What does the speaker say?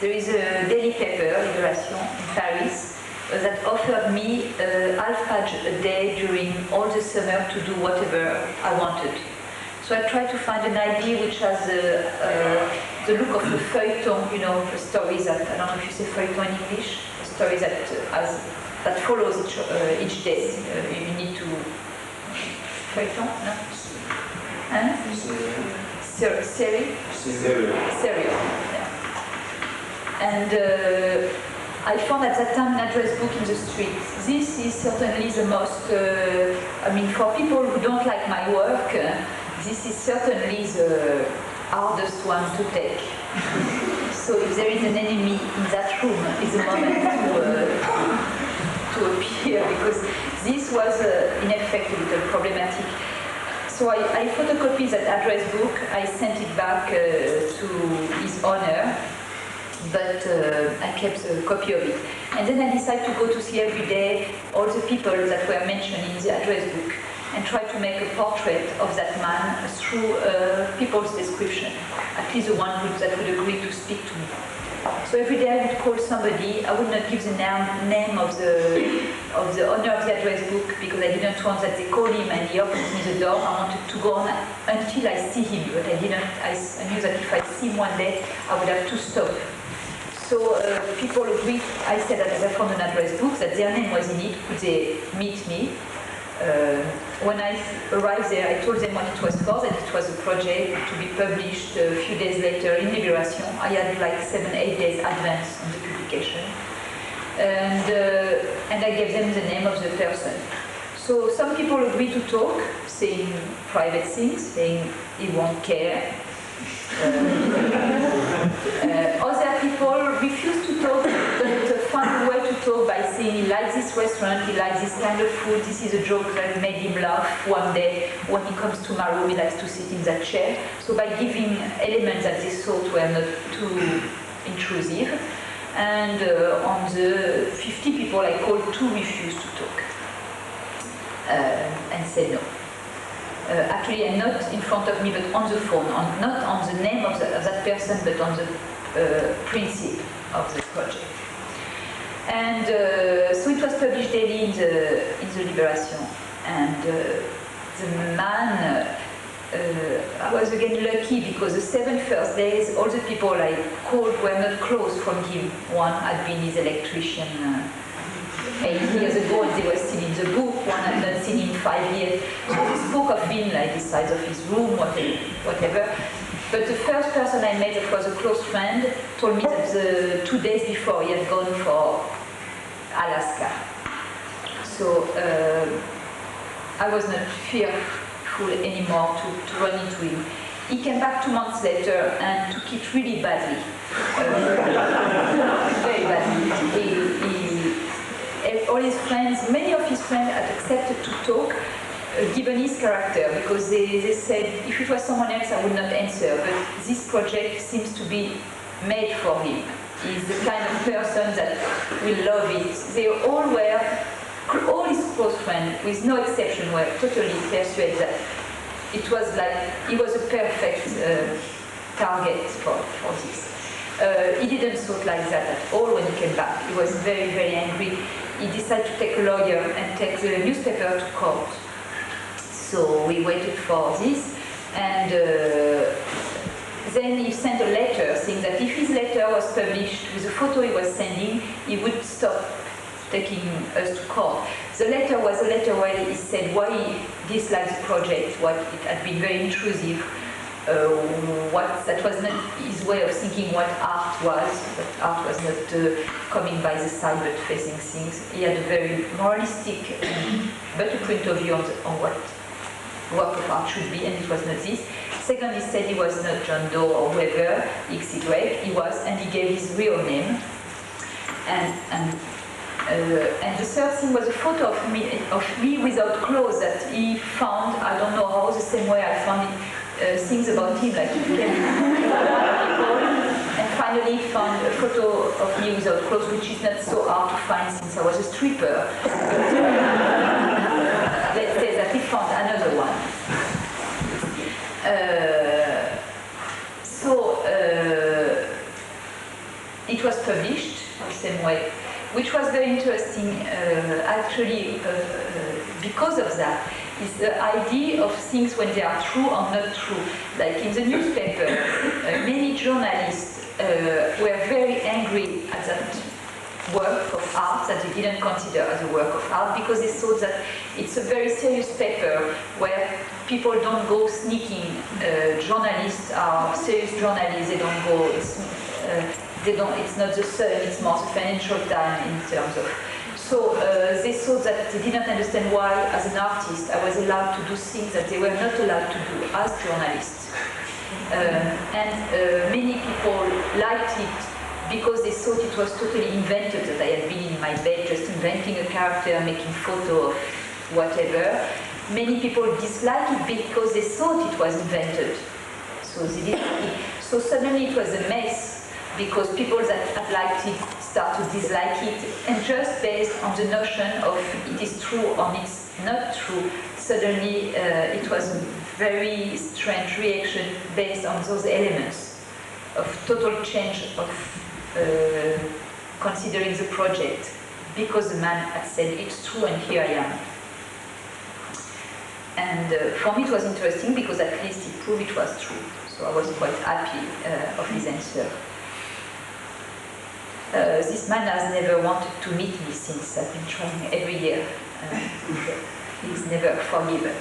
there is a daily paper, Libération, in Paris, that offered me half page a day during all the summer to do whatever I wanted. So I tried to find an idea which has the look of a feuilleton, you know, stories that, I don't know if you say feuilleton in English, stories that follows each day. You need to... Feuilleton? No? Huh? Serial. Yeah. And I found at that time an address book in the street. This is certainly the most, I mean, for people who don't like my work, this is certainly the hardest one to take. So if there is an enemy in that room, it's the moment to appear, because this was in effect a little problematic. So I photocopied that address book, I sent it back to his owner, but I kept a copy of it. And then I decided to go to see every day all the people that were mentioned in the address book and try to make a portrait of that man through people's description, at least the one that would agree to speak to me. So every day I would call somebody. I would not give the name of the owner of the address book because I didn't want that they call him and he opens me the door. I wanted to go on until I see him, but I didn't. I knew that if I see him one day, I would have to stop. So people agreed. I said that I found an address book, that their name was in it. Could they meet me? When I arrived there, I told them what it was for, that it was a project to be published a few days later in Libération. I had like 7-8 days advance on the publication. And I gave them the name of the person. So some people agreed to talk, saying private things, saying he won't care. Other people refused to talk, but found a way to talk by saying he likes this restaurant, he likes this kind of food, this is a joke that made him laugh one day. When he comes to my room, he likes to sit in that chair. So by giving elements that they thought were not too intrusive, and on the 50 people I called, 2 refused to talk and said no. Actually, and not in front of me, but on the phone, not on the name of that person, but on the principle of the project. And so it was published daily in the Libération. And the man, I was again lucky because the 7 first days, all the people I called were not close from him. One had been his electrician 8 years ago, and they were still in the book. One had not seen him 5 years. So this book had been like the size of his room, whatever. But the first person I met that was a close friend told me that 2 days before he had gone for Alaska. So I was not fearful anymore to run into him. He came back 2 months later and took it really badly. Very badly. All his friends, many of his friends had accepted to talk, given his character, because they said, if it was someone else, I would not answer, but this project seems to be made for him. He's the kind of person that will love it. They all were, all his close friends, with no exception, were totally persuaded that it was like, he was a perfect target for this. He didn't thought like that at all when he came back. He was very, very angry. He decided to take a lawyer and take the newspaper to court. So we waited for this, and then he sent a letter saying that if his letter was published with the photo he was sending, he would stop taking us to court. The letter was a letter where he said why he disliked the project, what it had been very intrusive, that was not his way of thinking what art was, but art was not coming by the side but facing things. He had a very moralistic but a point of view on what work of art should be, and it was not this. Second, he said he was not John Doe or whoever, XY, he was, and he gave his real name. And the third thing was a photo of me without clothes that he found, I don't know how, the same way I found it, things about him, like he came and finally found a photo of me without clothes, which is not so hard to find since I was a stripper. Let's say that he found another one. He it was published the same way, which was very interesting actually because of that, is the idea of things when they are true or not true. Like in the newspaper, many journalists were very angry at that work of art that they didn't consider as a work of art because they thought that it's a very serious paper where people don't go sneaking. Journalists are serious journalists. They don't go. It's not the Sun. It's more the Financial Times in terms of. So they thought that they didn't understand why, as an artist, I was allowed to do things that they were not allowed to do as journalists. Many people liked it because they thought it was totally invented, that I had been in my bed just inventing a character, making photo of whatever. Many people disliked it because they thought it was invented. So they didn't. So suddenly it was a mess because people that had liked it start to dislike it, and just based on the notion of it is true or it's not true, suddenly it was a very strange reaction based on those elements of total change of considering the project, because the man had said it's true and here I am. And for me it was interesting because at least it proved it was true. So I was quite happy of his answer. This man has never wanted to meet me since. I've been trying every year. He's never forgiven.